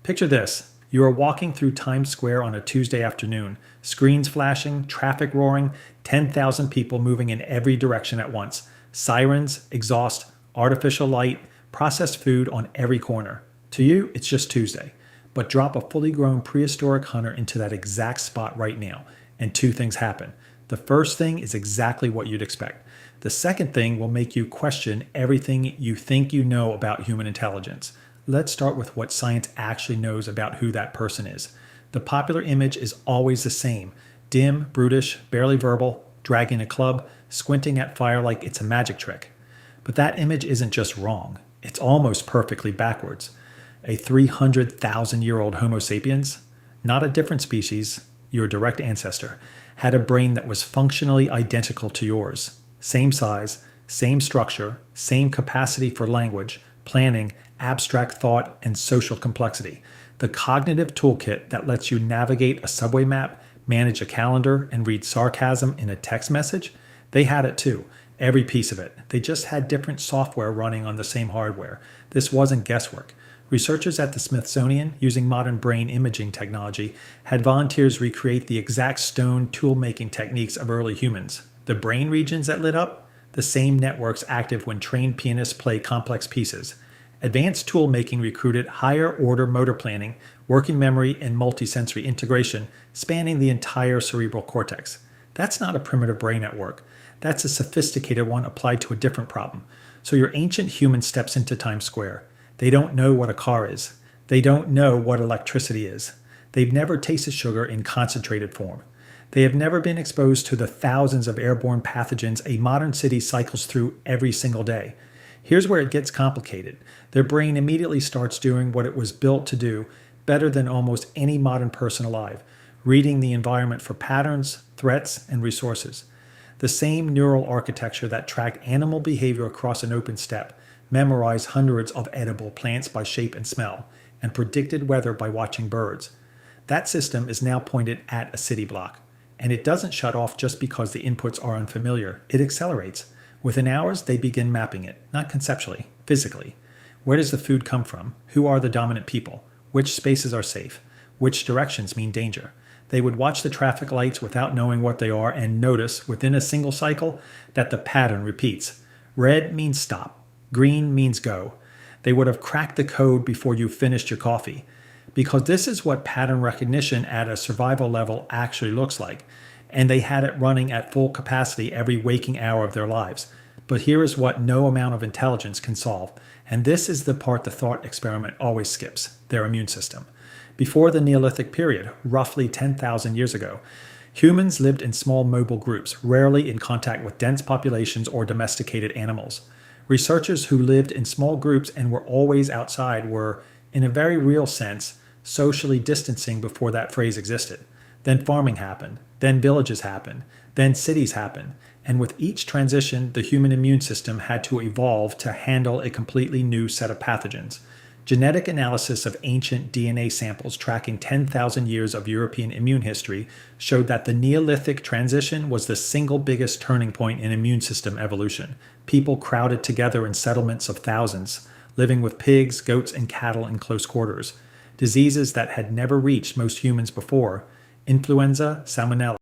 Picture this. You are walking through Times Square on a Tuesday afternoon, screens flashing, traffic roaring, 10,000 people moving in every direction at once, sirens, exhaust, artificial light, processed food on every corner. To you, it's just Tuesday. But drop a fully grown prehistoric hunter into that exact spot right now, and two things happen. The first thing is exactly what you'd expect. The second thing will make you question everything you think you know about human intelligence. Let's start with what science actually knows about who that person is. The popular image is always the same: dim, brutish, barely verbal, dragging a club, squinting at fire like it's a magic trick. But that image isn't just wrong, it's almost perfectly backwards. A 300,000-year-old Homo sapiens, not a different species, your direct ancestor, had a brain that was functionally identical to yours. Same size, same structure, same capacity for language, planning, abstract thought, and social complexity. The cognitive toolkit that lets you navigate a subway map, manage a calendar, and read sarcasm in a text message, they had it too. Every piece of it. They just had different software running on the same hardware. This wasn't guesswork. Researchers at the Smithsonian, using modern brain imaging technology, had volunteers recreate the exact stone tool-making techniques of early humans. The brain regions that lit up? The same networks active when trained pianists play complex pieces. Advanced tool-making recruited higher-order motor planning, working memory, and multisensory integration, spanning the entire cerebral cortex. That's not a primitive brain network. That's a sophisticated one applied to a different problem. So your ancient human steps into Times Square. They don't know what a car is. They don't know what electricity is. They've never tasted sugar in concentrated form. They have never been exposed to the thousands of airborne pathogens a modern city cycles through every single day. Here's where it gets complicated. Their brain immediately starts doing what it was built to do better than almost any modern person alive: reading the environment for patterns, threats, and resources. The same neural architecture that tracked animal behavior across an open steppe, memorized hundreds of edible plants by shape and smell, and predicted weather by watching birds. That system is now pointed at a city block. And it doesn't shut off just because the inputs are unfamiliar. It accelerates. Within hours, they begin mapping it, not conceptually, physically. Where does the food come from? Who are the dominant people? Which spaces are safe? Which directions mean danger? They would watch the traffic lights without knowing what they are and notice, within a single cycle, that the pattern repeats. Red means stop. Green means go. They would have cracked the code before you finished your coffee. Because this is what pattern recognition at a survival level actually looks like. And they had it running at full capacity every waking hour of their lives. But here is what no amount of intelligence can solve. And this is the part the thought experiment always skips: their immune system. Before the Neolithic period, roughly 10,000 years ago, humans lived in small mobile groups, rarely in contact with dense populations or domesticated animals. Researchers who lived in small groups and were always outside were, in a very real sense, socially distancing before that phrase existed. Then farming happened, then villages happened, then cities happened, and with each transition, the human immune system had to evolve to handle a completely new set of pathogens. Genetic analysis of ancient DNA samples tracking 10,000 years of European immune history showed that the Neolithic transition was the single biggest turning point in immune system evolution. People crowded together in settlements of thousands, living with pigs, goats, and cattle in close quarters. Diseases that had never reached most humans before: influenza, salmonella,